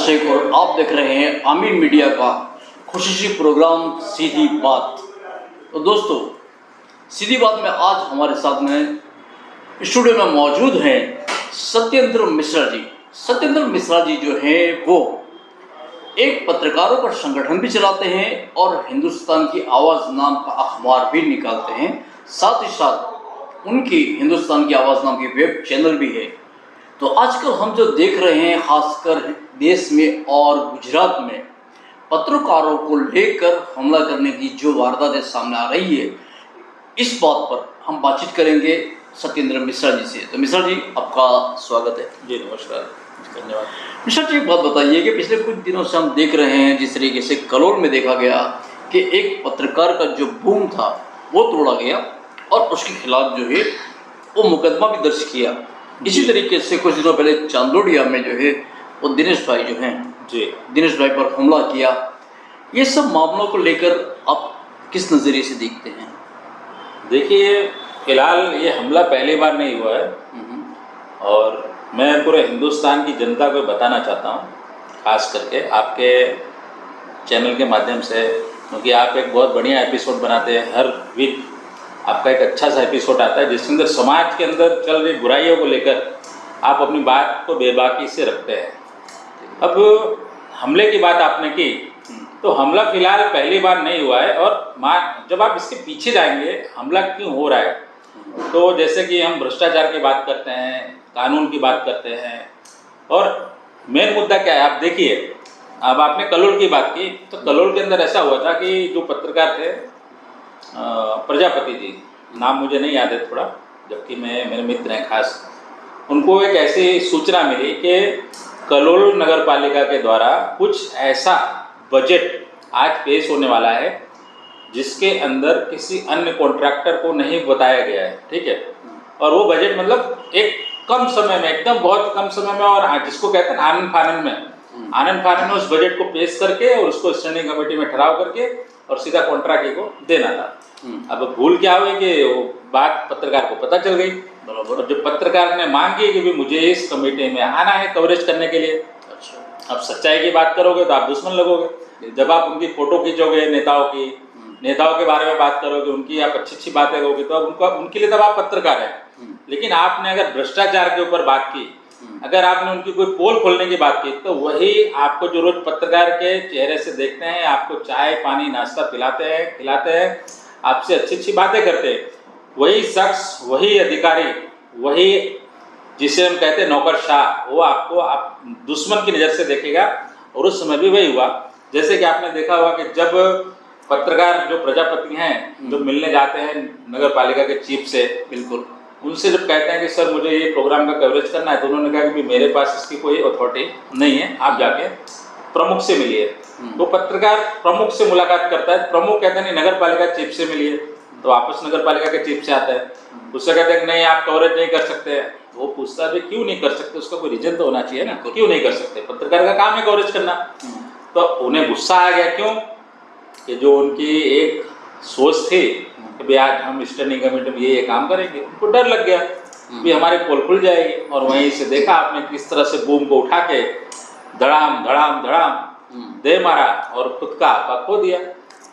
शेख और आप देख रहे हैं आमीन मीडिया का खुशी प्रोग्राम सीधी बात। तो दोस्तों, सीधी बात में आज हमारे साथ में स्टूडियो में मौजूद हैं सत्येंद्र मिश्रा जी। सत्येंद्र मिश्रा जी जो हैं वो एक पत्रकारों का संगठन भी चलाते हैं और हिंदुस्तान की आवाज़ नाम का अखबार भी निकालते हैं। साथ ही साथ उनकी हिंदुस्तान की आवाज़ नाम की वेब चैनल भी है। तो आजकल हम जो देख रहे हैं खासकर देश में और गुजरात में पत्रकारों को लेकर हमला करने की जो वारदातें सामने आ रही है, इस बात पर हम बातचीत करेंगे सत्येंद्र मिश्रा जी से। तो मिश्रा जी, आपका स्वागत है। जी नमस्कार, धन्यवाद। मिश्रा जी, एक बात बताइए कि पिछले कुछ दिनों से हम देख रहे हैं जिस तरीके से कलोल में देखा गया कि एक पत्रकार का जो बूम था वो तोड़ा गया और उसके खिलाफ जो है वो मुकदमा भी दर्ज किया। इसी तरीके से कुछ दिनों पहले चांदोड़िया में जो है वो दिनेश भाई जो हैं जी, दिनेश भाई पर हमला किया। ये सब मामलों को लेकर आप किस नज़रिए से देखते हैं? देखिए, फिलहाल ये हमला पहली बार नहीं हुआ है और मैं पूरे हिंदुस्तान की जनता को बताना चाहता हूँ, खास करके आपके चैनल के माध्यम से, क्योंकि आप एक बहुत बढ़िया एपिसोड बनाते हैं। हर वीक आपका एक अच्छा सा एपिसोड आता है जिसके अंदर समाज के अंदर चल रही बुराइयों को लेकर आप अपनी बात को बेबाकी से रखते हैं। अब हमले की बात आपने की, तो हमला फिलहाल पहली बार नहीं हुआ है और जब आप इसके पीछे जाएंगे हमला क्यों हो रहा है, तो जैसे कि हम भ्रष्टाचार की बात करते हैं, कानून की बात करते हैं, और मेन मुद्दा क्या है आप देखिए। अब आपने कलोल की बात की, तो कलोल के अंदर ऐसा हुआ था कि जो पत्रकार थे प्रजापति जी, नाम मुझे नहीं याद है थोड़ा, जबकि मेरे मित्र हैं खास, उनको एक ऐसी सूचना मिली कि कलोल नगर पालिका के द्वारा कुछ ऐसा बजट आज पेश होने वाला है जिसके अंदर किसी अन्य कॉन्ट्रैक्टर को नहीं बताया गया है। ठीक है, और वो बजट मतलब एक कम समय में, एकदम बहुत कम समय में, और जिसको कहते हैं आनन फानन में उस बजट को पेश करके और उसको स्टैंडिंग कमेटी में ठहराव करके और सीधा कॉन्ट्रैक्ट को देना था। अब भूल क्या हुई कि वो बात पत्रकार को पता चल गई और जो पत्रकार ने मांग की कि भी मुझे इस कमेटी में आना है कवरेज करने के लिए। अच्छा, अब सच्चाई की बात करोगे तो आप दुश्मन लगोगे। जब आप उनकी फोटो खींचोगे, नेताओं के बारे में बात करोगे, उनकी आप अच्छी बातें करोगे, तो अब उनके लिए तब आप पत्रकार हैं। लेकिन आपने अगर भ्रष्टाचार के ऊपर बात की, अगर आपने उनकी कोई पोल खोलने की बात की, तो वही आपको जो रोज पत्रकार के चेहरे से देखते हैं, आपको चाय पानी नाश्ता खिलाते हैं, आपसे अच्छी बातें करते हैं, वही शख्स, वही अधिकारी, वही जिसे हम कहते हैं नौकरशाह, वो आपको आप दुश्मन की नज़र से देखेगा। और उस समय भी वही हुआ। जैसे कि आपने देखा होगा कि जब पत्रकार जो प्रजापति हैं जो मिलने जाते हैं नगर पालिका के चीफ से, बिल्कुल उनसे जब कहते हैं कि सर मुझे ये प्रोग्राम का कवरेज करना है, तो उन्होंने कहा कि मेरे पास इसकी कोई अथॉरिटी नहीं है, आप जाके प्रमुख से मिलिए। तो पत्रकार प्रमुख से मुलाकात करता है, प्रमुख कहते हैं नहीं नगर पालिका चीफ से मिलिए, तो वापस नगर पालिका के चीफ से आता है, उससे कहते हैं कि नहीं आप कवरेज नहीं कर सकते। वो पूछता है क्यों नहीं कर सकते, उसका कोई रीजन तो होना चाहिए ना, क्यों नहीं कर सकते, पत्रकार का काम है कवरेज करना। तो उन्हें गुस्सा आ गया, क्यों कि जो उनकी एक सोच थी कि भाई आज हम स्टैंडिंग कमेटी में ये काम करेंगे, उनको डर लग गया कि हमारी पोल खुल जाएगी। और वहीं से देखा आपने किस तरह से बूम को उठा के धड़ाम दे मारा और खुद का आपा खो दिया।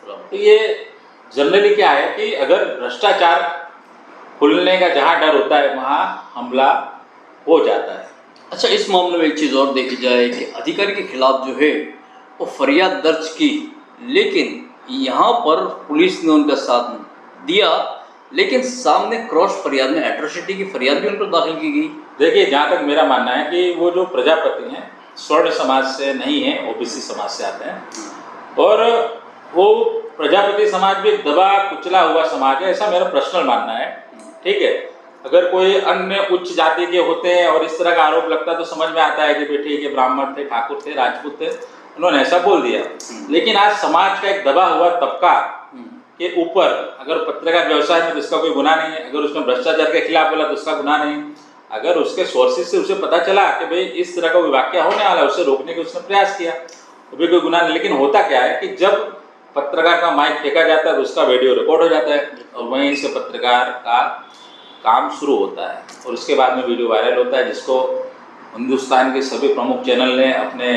तो ये जनरली क्या है कि अगर भ्रष्टाचार खुलने का जहाँ डर होता है वहाँ हमला हो जाता है। अच्छा, इस मामले में एक चीज़ और देखी जाए कि अधिकारी के खिलाफ जो है वो फरियाद दर्ज की, लेकिन यहाँ पर पुलिस ने उनका साथ दिया, लेकिन सामने क्रॉस फरियाद में एट्रोसिटी की फरियाद भी उन पर दाखिल की गई। देखिए, जहाँ तक मेरा मानना है कि वो जो प्रजापति हैं स्वर्ण समाज से नहीं है, ओबीसी समाज से आते हैं और वो प्रजापति समाज भी दबा कुचला हुआ समाज है, ऐसा मेरा पर्सनल मानना है। ठीक है, अगर कोई अन्य उच्च जाति के होते हैं और इस तरह का आरोप लगता है तो समझ में आता है कि भाई ठीक है, ब्राह्मण थे, ठाकुर थे, राजपूत थे, उन्होंने ऐसा बोल दिया। लेकिन आज समाज का एक दबा हुआ तबका के ऊपर अगर पत्रकार व्यवसाय में तो इसका कोई गुनाह नहीं है, अगर उसने भ्रष्टाचार के खिलाफ बोला तो उसका गुनाह नहीं, अगर उसके सोर्सेज से उसे पता चला कि भाई इस तरह का वाकया होने वाला है, उसे रोकने का उसने प्रयास किया, तो भी कोई गुनाह नहीं। लेकिन होता क्या है कि जब पत्रकार का माइक फेंका जाता है तो उसका वीडियो रिकॉर्ड हो जाता है और वहीं से पत्रकार का काम शुरू होता है और उसके बाद में वीडियो वायरल होता है, जिसको हिंदुस्तान के सभी प्रमुख चैनल ने अपने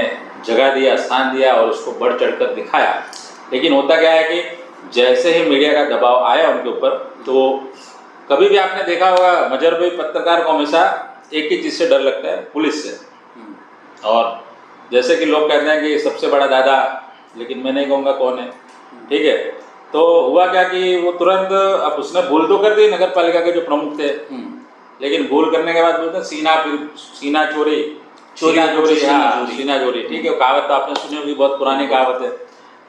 जगह दिया, स्थान दिया और उसको बढ़ चढ़कर दिखाया। लेकिन होता क्या है कि जैसे ही मीडिया का दबाव आया उनके ऊपर, तो कभी भी आपने देखा होगा मजहबी पत्रकार को हमेशा एक ही चीज़ से डर लगता है, पुलिस से। और जैसे कि लोग कहते हैं कि सबसे बड़ा दादा, लेकिन मैं नहीं कहूँगा कौन है, ठीक है। तो हुआ क्या कि वो तुरंत, अब उसने भूल तो कर दी नगर पालिका के जो प्रमुख थे, लेकिन भूल करने के बाद बोलते हैं सीना चोरी, सीना चोरी, ठीक है। कहावत तो आपने सुनी होगी, बहुत पुरानी कहावत है।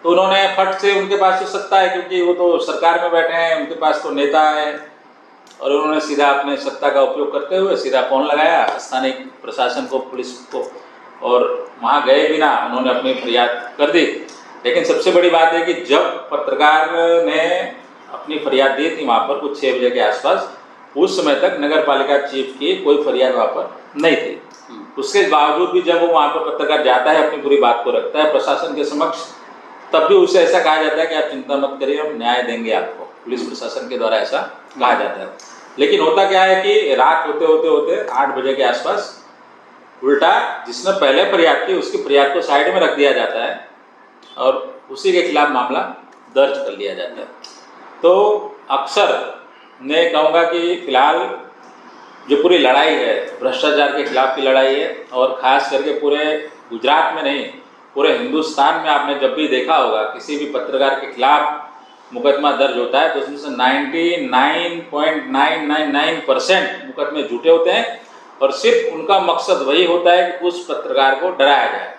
तो उन्होंने फट से, उनके पास तो सत्ता है क्योंकि वो तो सरकार में बैठे हैं, उनके पास तो नेता है, और उन्होंने सीधा अपने सत्ता का उपयोग करते हुए सीधा फोन लगाया स्थानीय प्रशासन को, पुलिस को, और वहाँ गए बिना उन्होंने अपनी फरियाद कर दी। लेकिन सबसे बड़ी बात है कि जब पत्रकार ने अपनी फरियाद दी थी वहाँ पर कुछ 6 बजे के आसपास, उस समय तक नगर पालिका चीफ की कोई फरियाद वहाँ पर नहीं थी। उसके बावजूद भी जब वो वहाँ पर पत्रकार जाता है, अपनी पूरी बात को रखता है प्रशासन के समक्ष, तब भी उसे ऐसा कहा जाता है कि आप चिंता मत करिए, हम न्याय देंगे आपको। पुलिस प्रशासन के द्वारा ऐसा कहा जाता है। लेकिन होता क्या है कि रात होते 8 बजे के आसपास उल्टा जिसने पहले फरियाद की उसकी फरियाद को साइड में रख दिया जाता है और उसी के खिलाफ मामला दर्ज कर लिया जाता है। तो अक्सर मैं कहूँगा कि फिलहाल जो पूरी लड़ाई है भ्रष्टाचार के खिलाफ की लड़ाई है, और ख़ास करके पूरे गुजरात में नहीं, पूरे हिंदुस्तान में आपने जब भी देखा होगा किसी भी पत्रकार के खिलाफ मुकदमा दर्ज होता है तो उसमें से 99.999% मुकदमे झूठे होते हैं, और सिर्फ उनका मकसद वही होता है कि उस पत्रकार को डराया जाए।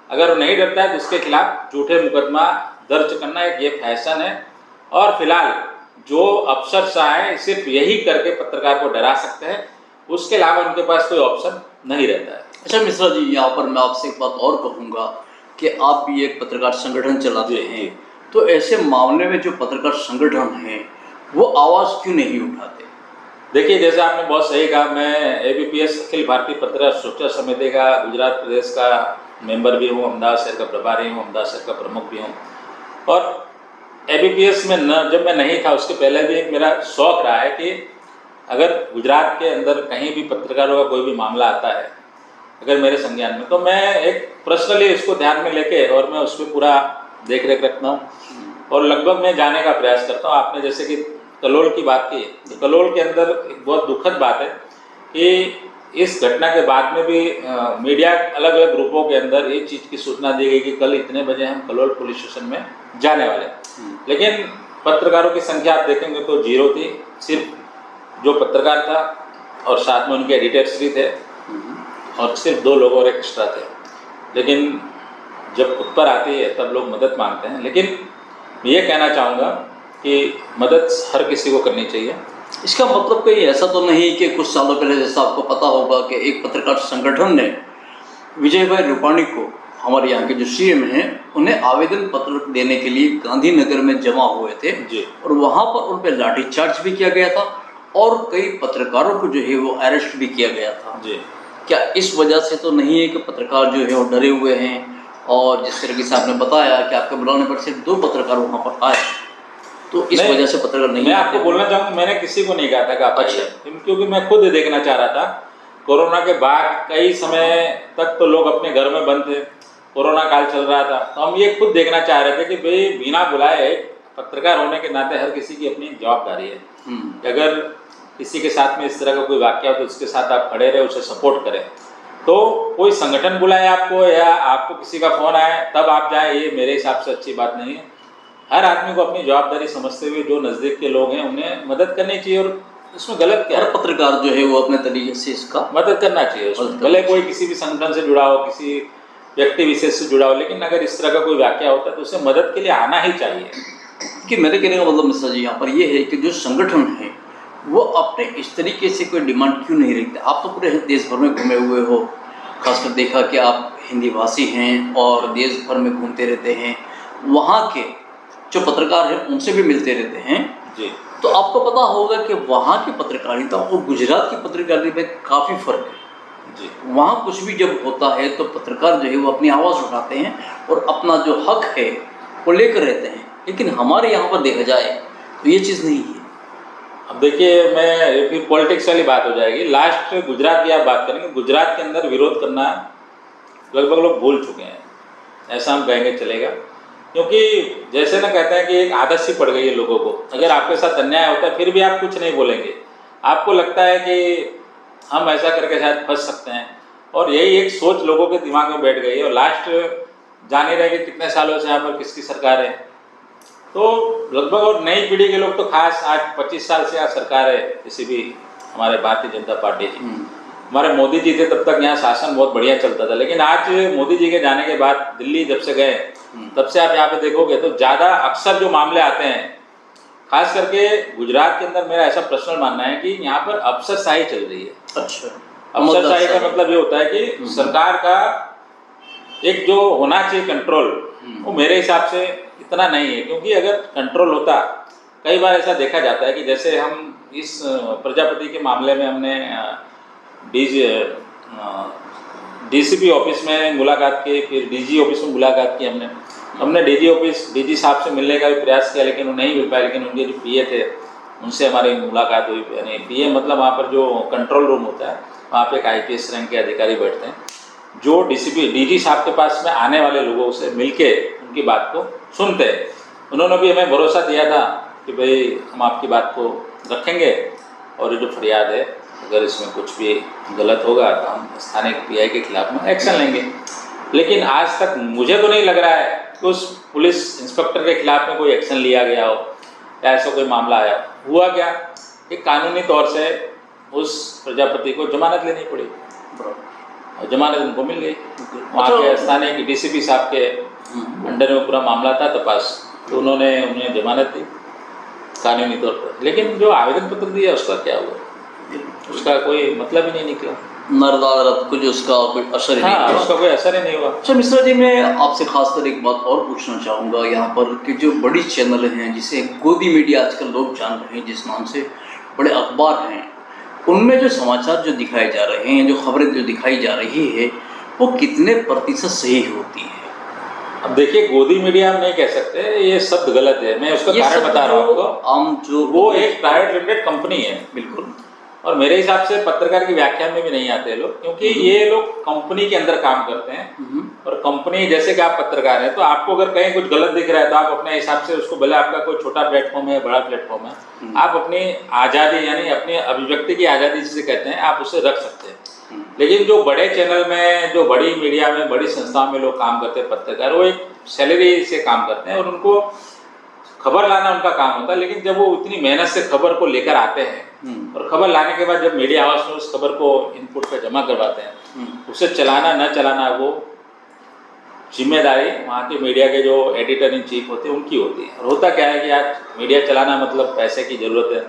अगर वो नहीं डरता है तो उसके खिलाफ झूठे मुकदमा दर्ज करना एक ये फैशन है। और फिलहाल जो अफसरशाह सिर्फ यही करके पत्रकार को डरा सकते हैं, उसके अलावा उनके पास कोई ऑप्शन नहीं रहता है। अच्छा मिश्रा जी, यहाँ पर मैं आपसे एक बात और कहूँगा कि आप भी एक पत्रकार संगठन चलाते हैं, तो ऐसे मामले में जो पत्रकार संगठन हैं वो आवाज़ क्यों नहीं उठाते? देखिए, जैसे आपने बहुत सही कहा, मैं ABPS अखिल भारतीय पत्रकार सुरक्षा समिति का गुजरात प्रदेश का मेंबर भी हूँ, अहमदाबाद शहर का प्रभारी हूँ, अहमदाबाद शहर का प्रमुख भी हूँ। और ABPS में जब मैं नहीं था उसके पहले भी एक मेरा शौक़ रहा है कि अगर गुजरात के अंदर कहीं भी पत्रकारों का कोई भी मामला आता है अगर मेरे संज्ञान में, तो मैं एक पर्सनली उसको ध्यान में लेके और मैं उस पर पूरा देख रेख रखता हूँ और लगभग मैं जाने का प्रयास करता हूँ। आपने जैसे कि कलोल की बात की, तो कलोल के अंदर एक बहुत दुखद बात है कि इस घटना के बाद में भी मीडिया अलग अलग ग्रुपों के अंदर एक चीज़ की सूचना दी गई कि कल इतने बजे हम कलोल पुलिस स्टेशन में जाने वाले, लेकिन पत्रकारों की संख्या आप देखेंगे तो 0 थी। सिर्फ जो पत्रकार था और साथ में उनके एडिटर्स भी थे और सिर्फ 2 लोग और एक्स्ट्रा थे। लेकिन जब खुद पर आती है तब लोग मदद मांगते हैं। लेकिन मैं ये कहना चाहूँगा कि मदद हर किसी को करनी चाहिए। इसका मतलब कहीं ऐसा तो नहीं कि कुछ सालों पहले, जैसा आपको पता होगा कि एक पत्रकार संगठन ने विजय भाई रूपाणी को, हमारे यहाँ के जो CM हैं, उन्हें आवेदन पत्र देने के लिए गांधीनगर में जमा हुए थे जी। और वहाँ पर उन पर लाठीचार्ज भी किया गया था और कई पत्रकारों को जो है वो अरेस्ट भी किया गया था जी। क्या इस वजह से तो नहीं है कि पत्रकार जो है वो डरे हुए हैं? और जिस तरीके से आपने बताया कि आपके बुलाने पर सिर्फ 2 पत्रकार वहाँ पर आए, तो इस वजह से पत्रकार नहीं। मैं आपको बोलना चाहूँगा, मैंने किसी को नहीं कहा था कि आप आइए, क्योंकि मैं खुद देखना चाह रहा था। कोरोना के बाद कई समय तक तो लोग अपने घर में बंद थे, कोरोना काल चल रहा था, तो हम ये खुद देखना चाह रहे थे कि भाई बिना बुलाए पत्रकार होने के नाते हर किसी की अपनी जवाबदारी है। अगर किसी के साथ में इस तरह का कोई वाक्य हो तो उसके साथ आप खड़े रहे, उसे सपोर्ट करें। तो कोई संगठन बुलाए आपको या आपको किसी का फ़ोन आए तब आप जाएं, ये मेरे हिसाब से अच्छी बात नहीं है। हर आदमी को अपनी जवाबदारी समझते हुए जो नज़दीक के लोग हैं उन्हें मदद करनी चाहिए, और इसमें गलत क्या है? हर पत्रकार जो है वो अपने तरीके से इसका मदद करना चाहिए। भले कोई किसी भी संगठन से जुड़ा हो, किसी व्यक्ति विशेष से जुड़ा हो, लेकिन अगर इस तरह का कोई वाक्य होता है तो उसे मदद के लिए आना ही चाहिए। कि मेरे कहने का मतलब मिश्रा जी यहाँ पर ये है कि जो संगठन है वो अपने इस तरीके से कोई डिमांड क्यों नहीं रखते? आप तो पूरे देश भर में घूमे हुए हो, खासकर देखा कि आप हिंदी भाषी हैं और देश भर में घूमते रहते हैं, वहाँ के जो पत्रकार हैं उनसे भी मिलते रहते हैं जी। तो आपको पता होगा कि वहाँ की पत्रकारिता और गुजरात की पत्रकारिता में काफ़ी फ़र्क है जी। वहाँ कुछ भी जब होता है तो पत्रकार जो है वो अपनी आवाज़ उठाते हैं और अपना जो हक है वो लेकर रहते हैं, लेकिन हमारे यहाँ पर देखा जाए तो ये चीज़ नहीं है। अब देखिए, मैं फिर पॉलिटिक्स वाली बात हो जाएगी। लास्ट गुजरात की आप बात करेंगे, गुजरात के अंदर विरोध करना लगभग लोग भूल चुके हैं, ऐसा हम कहेंगे चलेगा। क्योंकि जैसे ना कहते हैं कि एक आदत सी पड़ गई है लोगों को, अगर आपके साथ अन्याय होता है फिर भी आप कुछ नहीं बोलेंगे, आपको लगता है कि हम ऐसा करके शायद फंस सकते हैं, और यही एक सोच लोगों के दिमाग में बैठ गई है। और लास्ट जान ही रहे कि कितने सालों से यहाँ पर किसकी सरकार है, तो लगभग, और नई पीढ़ी के लोग तो खास आज 25 साल से यहाँ सरकार है किसी भी हमारे भारतीय जनता पार्टी की। हमारे मोदी जी थे तब तक यहाँ शासन बहुत बढ़िया चलता था, लेकिन आज मोदी जी के जाने के बाद दिल्ली जब से गए तब से आप यहाँ पे देखोगे तो ज़्यादा अक्सर जो मामले आते हैं, खास करके गुजरात के अंदर, मेरा ऐसा पर्सनल मानना है कि यहाँ पर अफसरशाही चल रही है। अच्छा, अफसरशाही का मतलब ये होता है कि सरकार का एक जो होना चाहिए कंट्रोल, वो मेरे हिसाब से इतना नहीं है। क्योंकि अगर कंट्रोल होता, कई बार ऐसा देखा जाता है कि जैसे हम इस प्रजापति के मामले में हमने डीसीपी ऑफिस में मुलाकात की, फिर डीजी ऑफिस में मुलाकात की हमने डीजी साहब से मिलने का भी प्रयास किया, लेकिन वो नहीं मिल पाया। लेकिन उनके जो पीए थे उनसे हमारी मुलाकात हुई। यानी पीए मतलब वहाँ पर जो कंट्रोल रूम होता है, वहाँ पे एक आईपीएस रैंक के अधिकारी बैठते हैं जो डीजी साहब के पास में आने वाले लोगों से मिलके उनकी बात को सुनते हैं। उन्होंने भी हमें भरोसा दिया था कि भाई हम आपकी बात को रखेंगे, और ये जो फरियाद है अगर इसमें कुछ भी गलत होगा तो हम स्थानीय पीआई के खिलाफ में एक्शन लेंगे। लेकिन आज तक मुझे तो नहीं लग रहा है कि उस पुलिस इंस्पेक्टर के खिलाफ में कोई एक्शन लिया गया हो या ऐसा कोई मामला आया। हुआ क्या कि कानूनी तौर से उस प्रजापति को जमानत लेनी पड़ी, और जमानत उनको मिल गई। वहाँ के स्थानीय डीसीपी साहब के अंडर में पूरा मामला था तपास, तो उन्होंने उन्हें जमानत दी कानूनी तौर पर। लेकिन जो आवेदन पत्र दिया उसका क्या हुआ, उसका कोई मतलब ही नहीं निकला। अदालत कुछ उसका कोई असर ही नहीं हुआ। उसका कोई असर ही नहीं हुआ। अच्छा मिश्रा जी, मैं आपसे खासकर एक बात और पूछना चाहूँगा यहाँ पर कि जो बड़ी चैनल हैं जिसे गोदी मीडिया आजकल लोग जान रहे हैं जिस नाम से, बड़े अखबार हैं, उनमें जो समाचार जो दिखाए जा रहे हैं, जो खबरें जो दिखाई जा रही है, वो कितने प्रतिशत सही होती है? अब देखिए, गोदी मीडिया हम नहीं कह सकते, ये शब्द गलत है। मैं उसका कारण बता रहा हूँ आपको। वो एक प्राइवेट लिमिटेड कंपनी है, बिल्कुल, और मेरे हिसाब से पत्रकार की व्याख्या में भी नहीं आते लोग, क्योंकि ये लोग कंपनी के अंदर काम करते हैं। और कंपनी, जैसे कि आप पत्रकार हैं तो आपको अगर कहीं कुछ गलत दिख रहा है तो आप अपने हिसाब से उसको, भले आपका कोई छोटा प्लेटफॉर्म है बड़ा प्लेटफॉर्म है, आप अपनी आज़ादी यानी अपनी अभिव्यक्ति की आज़ादी जिसे कहते हैं, आप उसे रख सकते हैं। लेकिन जो बड़े चैनल में, जो बड़ी मीडिया में, बड़ी संस्थाओं में लोग काम करते हैं पत्रकार, वो एक सैलरी से काम करते हैं और उनको खबर लाना उनका काम होता है। लेकिन जब वो इतनी मेहनत से खबर को लेकर आते हैं और खबर लाने के बाद जब मीडिया हाउस में उस खबर को इनपुट पे जमा करवाते हैं, उसे चलाना न चलाना वो जिम्मेदारी वहाँ के मीडिया के जो एडिटर इन चीफ होते हैं उनकी होती है। और होता क्या है कि आज मीडिया चलाना मतलब पैसे की ज़रूरत है,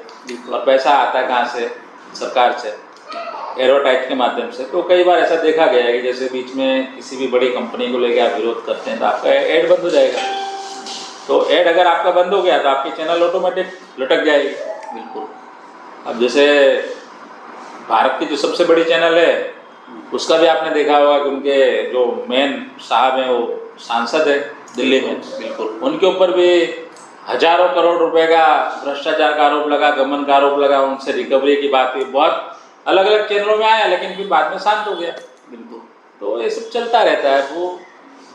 और पैसा आता है कहाँ से? सरकार से, एडवर्टाइज के माध्यम से। तो कई बार ऐसा देखा गया है कि जैसे बीच में किसी भी बड़ी कंपनी को लेकर आप विरोध करते हैं तो आपका ऐड बंद हो जाएगा। तो ऐड अगर आपका बंद हो गया तो आपकी चैनल ऑटोमेटिक लटक जाएगी। बिल्कुल। अब जैसे भारत की जो सबसे बड़ी चैनल है उसका भी आपने देखा होगा कि उनके जो मेन साहब हैं वो सांसद है दिल्ली में, बिल्कुल, उनके ऊपर भी हजारों करोड़ रुपए का भ्रष्टाचार का आरोप लगा, गबन का आरोप लगा, उनसे रिकवरी की बात हुई, बहुत अलग अलग चैनलों में आया, लेकिन फिर बाद में शांत हो गया। बिल्कुल। तो ये सब चलता रहता है, वो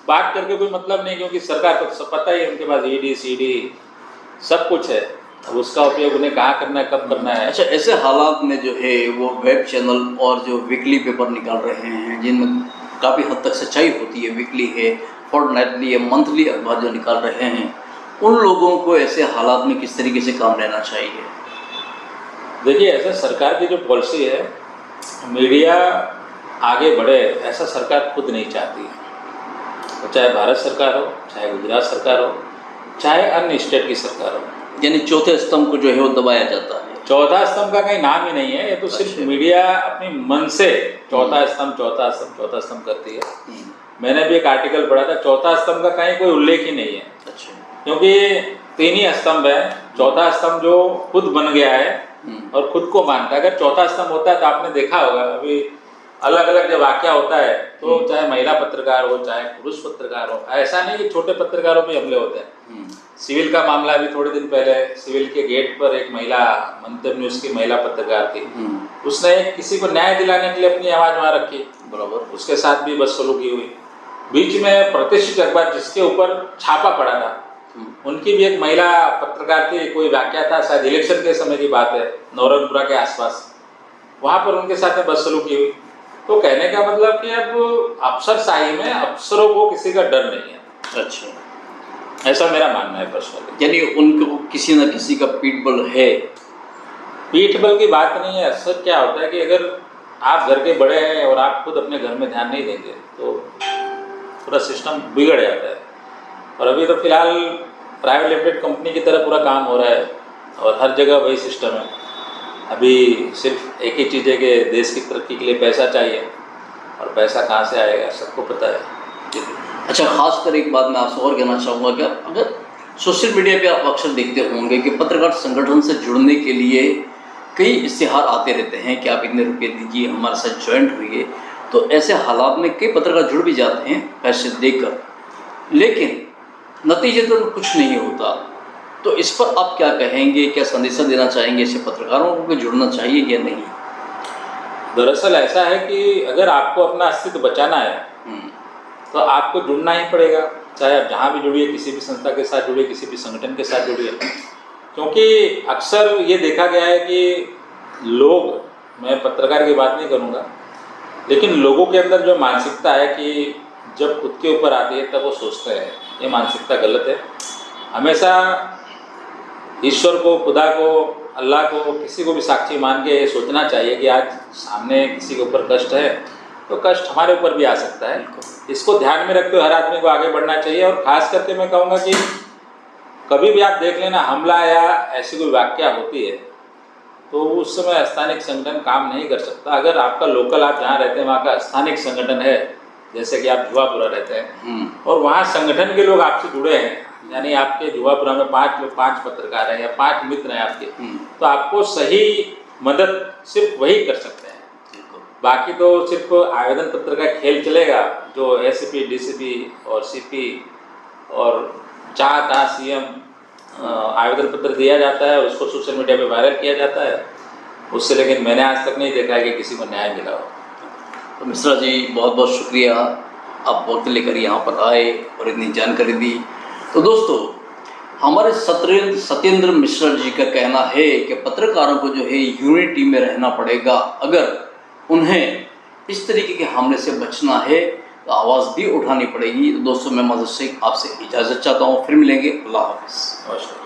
बात करके कोई मतलब नहीं, क्योंकि सरकार को सब पता ही है, उनके पास ईडी सीडी सब कुछ है। अब उसका उपयोग उन्हें कहाँ करना है, कब करना है। अच्छा, ऐसे हालात में जो है वो वेब चैनल और जो वीकली पेपर निकाल रहे हैं जिनमें काफ़ी हद तक सच्चाई होती है, वीकली है, फोर्टनाइटली है, मंथली अखबार जो निकाल रहे हैं, उन लोगों को ऐसे हालात में किस तरीके से काम लेना चाहिए? देखिए, ऐसा सरकार की जो पॉलिसी है, मीडिया आगे बढ़े ऐसा सरकार खुद नहीं चाहती है। तो चाहे भारत सरकार हो, चाहे गुजरात सरकार हो, चाहे अन्य स्टेट की सरकार हो, यानी चौथे स्तंभ को जो है वो दबाया जाता है। चौथा स्तंभ का कहीं नाम ही नहीं है, ये तो सिर्फ मीडिया अपनी मन से चौथा स्तंभ करती है। मैंने भी एक आर्टिकल पढ़ा था, चौथा स्तंभ का कहीं कोई उल्लेख ही नहीं है। अच्छा। क्योंकि तीन ही स्तंभ है, चौथा स्तंभ जो खुद बन गया है और खुद को मानता है। अगर चौथा स्तंभ होता है तो आपने देखा होगा अभी अलग अलग जब वाकया होता है तो चाहे महिला पत्रकार हो, चाहे पुरुष पत्रकार हो, ऐसा नहीं कि छोटे पत्रकारों पे हमले होते हैं। सिविल का मामला अभी थोड़े दिन पहले सिविल के गेट पर एक महिला, मंतव्य न्यूज़ की महिला पत्रकार थी, उसने किसी को न्याय दिलाने के लिए अपनी आवाज़ वहाँ रखी, बराबर, उसके साथ भी बदसलूकी हुई। बीच में प्रतिष्ठित अखबार जिसके ऊपर छापा पड़ा था, उनकी भी एक महिला पत्रकार थी, कोई वाकया था, शायद इलेक्शन के समय की बात है, नौरंगपुरा के आसपास, वहाँ पर उनके साथ में बदसलूकी हुई। तो कहने का मतलब कि अब अफसरशाही में अफसरों को किसी का डर नहीं है। अच्छा, ऐसा मेरा मानना है पर्सनली। यानी उनको किसी न किसी का पीठ बल है। पीठ बल की बात नहीं है, अक्सर क्या होता है कि अगर आप घर के बड़े हैं और आप खुद अपने घर में ध्यान नहीं देंगे तो पूरा सिस्टम बिगड़ जाता है। और अभी तो फिलहाल प्राइवेट लिमिटेड कंपनी की तरह पूरा काम हो रहा है और हर जगह वही सिस्टम है। अभी सिर्फ एक ही चीज़ है कि देश की तरक्की के लिए पैसा चाहिए, और पैसा कहाँ से आएगा सबको पता है। अच्छा, खासकर एक बात मैं आपसे और कहना चाहूँगा कि अगर सोशल मीडिया पे आप अक्सर देखते होंगे कि पत्रकार संगठन से जुड़ने के लिए कई इश्तिहार आते रहते हैं कि आप इतने रुपये दीजिए, हमारे साथ ज्वाइंट हुइए। तो ऐसे हालात में कई पत्रकार जुड़ भी जाते हैं पैसे देकर, लेकिन नतीजे तो कुछ नहीं होता। तो इस पर आप क्या कहेंगे, क्या संदेशा देना चाहेंगे ऐसे पत्रकारों को कि जुड़ना चाहिए या नहीं? दरअसल ऐसा है कि अगर आपको अपना अस्तित्व बचाना है तो आपको जुड़ना ही पड़ेगा, चाहे आप जहाँ भी जुड़िए, किसी भी संस्था के साथ जुड़िए, किसी भी संगठन के साथ जुड़िए। क्योंकि अक्सर ये देखा गया है कि लोग, मैं पत्रकार की बात नहीं करूँगा, लेकिन लोगों के अंदर जो मानसिकता है कि जब खुद के ऊपर आती है तब वो सोचते हैं, ये मानसिकता गलत है। हमेशा ईश्वर को, खुदा को, अल्लाह को, किसी को भी साक्षी मान के ये सोचना चाहिए कि आज सामने किसी के ऊपर कष्ट है तो कष्ट हमारे ऊपर भी आ सकता है। इसको ध्यान में रखते हुए हर आदमी को आगे बढ़ना चाहिए। और ख़ास करके मैं कहूँगा कि कभी भी आप देख लेना हमला या ऐसी कोई वाकया होती है तो उस समय स्थानिक संगठन काम नहीं कर सकता। अगर आपका लोकल, आप जहाँ रहते हैं वहाँ का स्थानिक संगठन है, जैसे कि आप जुआपुरा रहते हैं और वहाँ संगठन के लोग आपसे जुड़े हैं, यानी आपके जुआपुरा में 5 पत्रकार हैं या 5 मित्र हैं आपके, तो आपको सही मदद सिर्फ वही कर सकते हैं। बाकी तो सिर्फ आवेदन पत्र का खेल चलेगा, जो एसपी, डीसीपी और सीपी और जहाँ सीएम आवेदन पत्र दिया जाता है और उसको सोशल मीडिया पे वायरल किया जाता है, उससे लेकिन मैंने आज तक नहीं देखा है कि किसी को न्याय मिला हो। तो मिश्रा जी, बहुत बहुत शुक्रिया, आप वक्त लेकर यहाँ पर आए और इतनी जानकारी दी। तो दोस्तों, हमारे सत्येंद्र मिश्रा जी का कहना है कि पत्रकारों को जो है यूनिटी में रहना पड़ेगा। अगर उन्हें इस तरीके के हमले से बचना है तो आवाज़ भी उठानी पड़ेगी। तो दोस्तों, मैं मज़ीद से आपसे इजाज़त चाहता हूँ, फिर मिलेंगे। अल्लाह हाफ़िज़।